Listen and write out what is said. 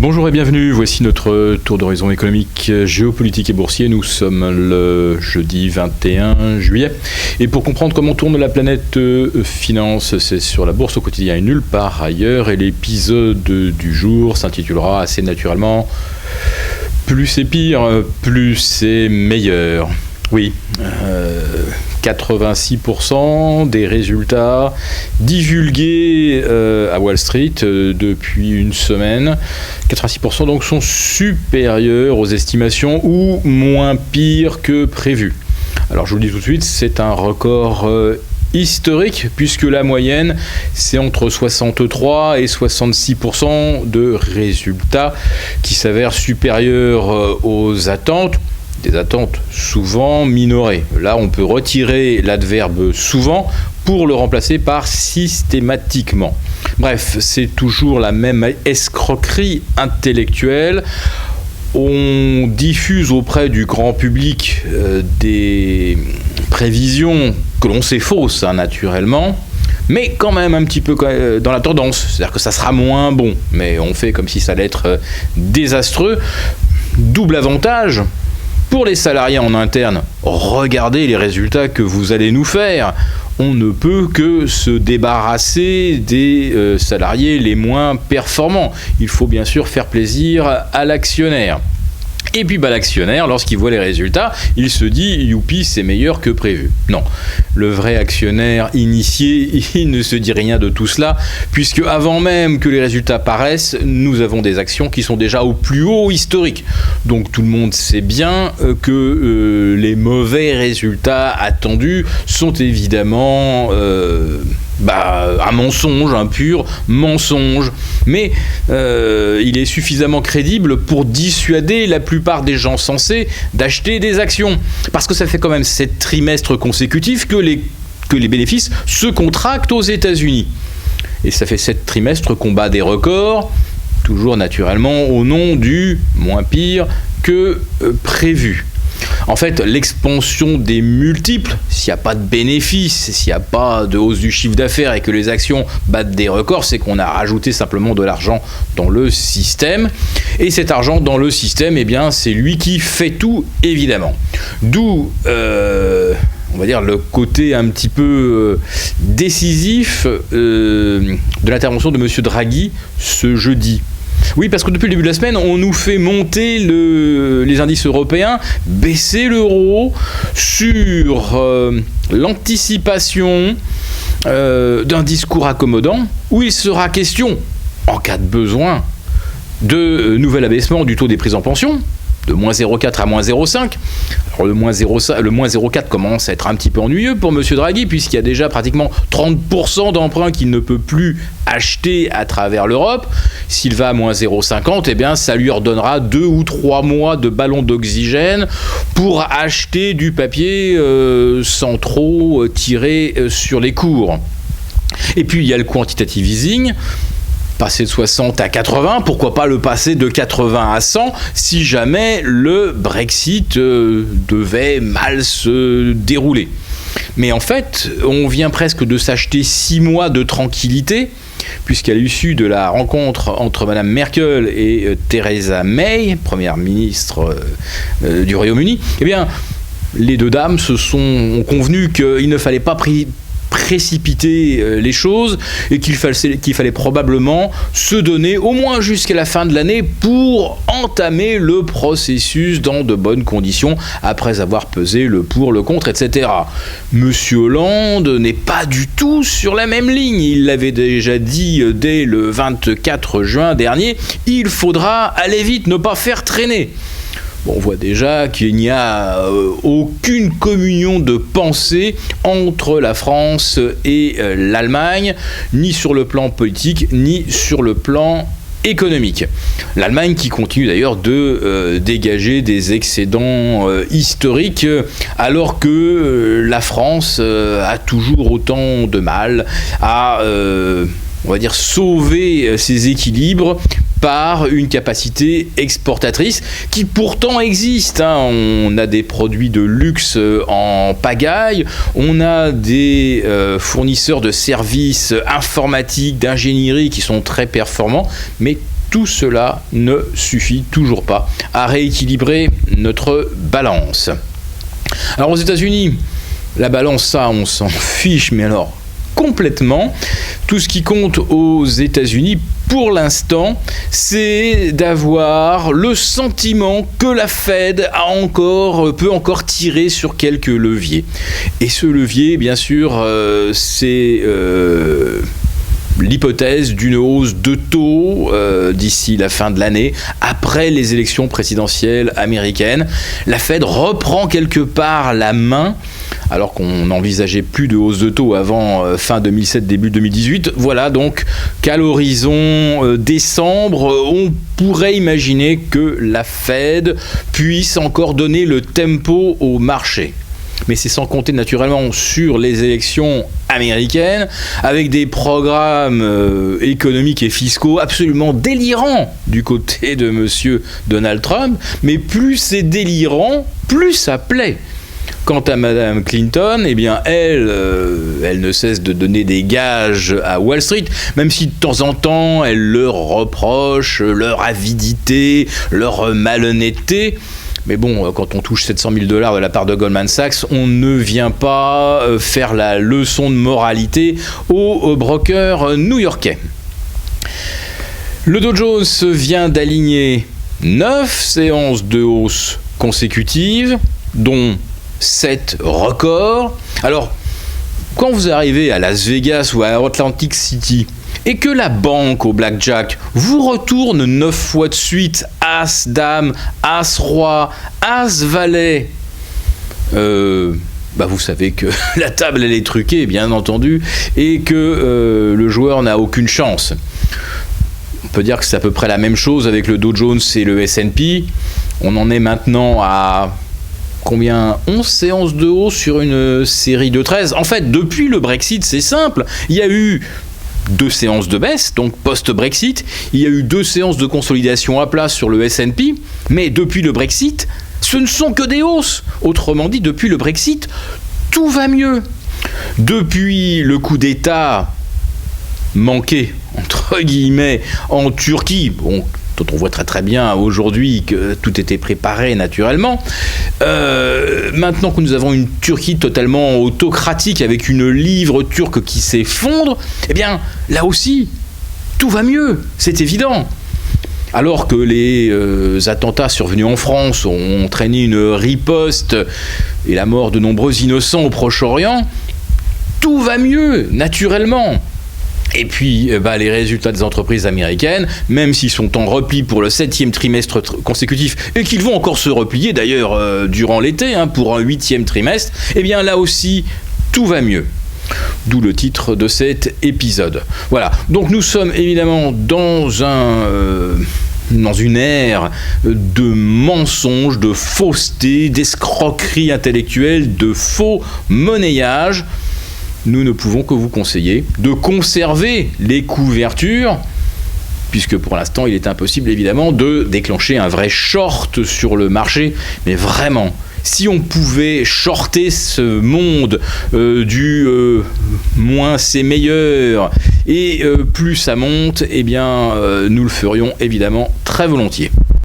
Bonjour et bienvenue, voici notre tour d'horizon économique, géopolitique et boursier. Nous sommes le jeudi 21 juillet. Et pour comprendre comment tourne la planète finance, c'est sur la bourse au quotidien et nulle part ailleurs. Et l'épisode du jour s'intitulera assez naturellement « Plus c'est pire, plus c'est meilleur ». Oui, 86% des résultats divulgués à Wall Street depuis une semaine, 86% donc sont supérieurs aux estimations ou moins pires que prévu. Alors je vous le dis tout de suite, c'est un record historique puisque la moyenne c'est entre 63 et 66% de résultats qui s'avèrent supérieurs aux attentes. Des attentes souvent minorées. Là, on peut retirer l'adverbe souvent pour le remplacer par systématiquement. Bref, c'est toujours la même escroquerie intellectuelle. On diffuse auprès du grand public des prévisions que l'on sait fausses, naturellement, mais quand même un petit peu dans la tendance. C'est-à-dire que ça sera moins bon, mais on fait comme si ça allait être désastreux. Double avantage. Pour les salariés en interne, regardez les résultats que vous allez nous faire. On ne peut que se débarrasser des salariés les moins performants. Il faut bien sûr faire plaisir à l'actionnaire. Et puis l'actionnaire, lorsqu'il voit les résultats, il se dit « youpi, c'est meilleur que prévu ». Non, le vrai actionnaire initié, il ne se dit rien de tout cela, puisque avant même que les résultats paraissent, nous avons des actions qui sont déjà au plus haut historique. Donc tout le monde sait bien que les mauvais résultats attendus sont évidemment un mensonge, un pur mensonge. Mais il est suffisamment crédible pour dissuader la plupart des gens sensés d'acheter des actions. Parce que ça fait quand même 7 trimestres consécutifs que les bénéfices se contractent aux États-Unis. Et ça fait 7 trimestres qu'on bat des records, toujours naturellement au nom du moins pire que prévu. En fait, l'expansion des multiples, s'il n'y a pas de bénéfices, s'il n'y a pas de hausse du chiffre d'affaires et que les actions battent des records, c'est qu'on a rajouté simplement de l'argent dans le système. Et cet argent dans le système, eh bien, c'est lui qui fait tout, évidemment. D'où, on va dire, le côté un petit peu décisif de l'intervention de M. Draghi ce jeudi. Oui, parce que depuis le début de la semaine, on nous fait monter les indices européens, baisser l'euro sur l'anticipation d'un discours accommodant où il sera question, en cas de besoin, de nouvel abaissement du taux des prises en pension, de moins 0,4 à moins 0,5. Alors le moins 0,4 commence à être un petit peu ennuyeux pour M. Draghi, puisqu'il y a déjà pratiquement 30% d'emprunts qu'il ne peut plus acheter à travers l'Europe. S'il va à moins 0,50, eh bien, ça lui redonnera 2 ou 3 mois de ballon d'oxygène pour acheter du papier sans trop tirer sur les cours. Et puis, il y a le quantitative easing. Passer de 60 à 80, pourquoi pas le passer de 80 à 100 si jamais le Brexit devait mal se dérouler. Mais en fait, on vient presque de s'acheter 6 mois de tranquillité, puisqu'à l'issue de la rencontre entre Mme Merkel et Theresa May, première ministre du Royaume-Uni, eh bien, les deux dames ont convenu qu'il ne fallait pas précipiter les choses et qu'il fallait probablement se donner au moins jusqu'à la fin de l'année pour entamer le processus dans de bonnes conditions après avoir pesé le pour, le contre, etc. Monsieur Hollande n'est pas du tout sur la même ligne. Il l'avait déjà dit dès le 24 juin dernier, il faudra aller vite, ne pas faire traîner. Bon, on voit déjà qu'il n'y a aucune communion de pensée entre la France et l'Allemagne, ni sur le plan politique, ni sur le plan économique. L'Allemagne qui continue d'ailleurs de dégager des excédents historiques, alors que la France a toujours autant de mal à, on va dire, sauver ses équilibres par une capacité exportatrice qui pourtant existe. On a des produits de luxe en pagaille, on a des fournisseurs de services informatiques, d'ingénierie qui sont très performants, mais tout cela ne suffit toujours pas à rééquilibrer notre balance. Alors aux États-Unis, la balance, ça, on s'en fiche, mais alors complètement. Tout ce qui compte aux États-Unis, pour l'instant, c'est d'avoir le sentiment que la Fed peut encore tirer sur quelques leviers. Et ce levier, bien sûr, c'est l'hypothèse d'une hausse de taux d'ici la fin de l'année, après les élections présidentielles américaines. La Fed reprend quelque part la main, alors qu'on n'envisageait plus de hausse de taux avant fin 2007, début 2018. Voilà donc qu'à l'horizon décembre, on pourrait imaginer que la Fed puisse encore donner le tempo au marché. Mais c'est sans compter naturellement sur les élections américaines, avec des programmes économiques et fiscaux absolument délirants du côté de monsieur Donald Trump. Mais plus c'est délirant, plus ça plaît. Quant à Madame Clinton, eh bien elle ne cesse de donner des gages à Wall Street, même si de temps en temps elle leur reproche leur avidité, leur malhonnêteté. Mais bon, quand on touche 700 000 $ de la part de Goldman Sachs, on ne vient pas faire la leçon de moralité aux brokers new-yorkais. Le Dow Jones vient d'aligner 9 séances de hausse consécutives, dont 7 records. Alors, quand vous arrivez à Las Vegas ou à Atlantic City et que la banque au blackjack vous retourne 9 fois de suite As-Dame, As-Roi, As-Valet, vous savez que la table elle est truquée, bien entendu, et que le joueur n'a aucune chance. On peut dire que c'est à peu près la même chose avec le Dow Jones et le S&P. On en est maintenant à 11 séances de hausse sur une série de 13. En fait, depuis le Brexit, c'est simple. Il y a eu 2 séances de baisse, donc post-Brexit. Il y a eu 2 séances de consolidation à plat sur le S&P. Mais depuis le Brexit, ce ne sont que des hausses. Autrement dit, depuis le Brexit, tout va mieux. Depuis le coup d'État manqué, entre guillemets, en Turquie, dont on voit très très bien aujourd'hui que tout était préparé naturellement. Maintenant que nous avons une Turquie totalement autocratique avec une livre turque qui s'effondre, eh bien là aussi, tout va mieux, c'est évident. Alors que les attentats survenus en France ont entraîné une riposte et la mort de nombreux innocents au Proche-Orient, tout va mieux, naturellement. Et puis, les résultats des entreprises américaines, même s'ils sont en repli pour le 7e trimestre consécutif, et qu'ils vont encore se replier d'ailleurs durant l'été, pour un 8e trimestre, eh bien là aussi, tout va mieux. D'où le titre de cet épisode. Voilà, donc nous sommes évidemment dans une ère de mensonges, de fausseté, d'escroquerie intellectuelle, de faux monnayage. Nous ne pouvons que vous conseiller de conserver les couvertures, puisque pour l'instant, il est impossible évidemment de déclencher un vrai short sur le marché. Mais vraiment, si on pouvait shorter ce monde du moins c'est meilleur et plus ça monte, eh bien nous le ferions évidemment très volontiers.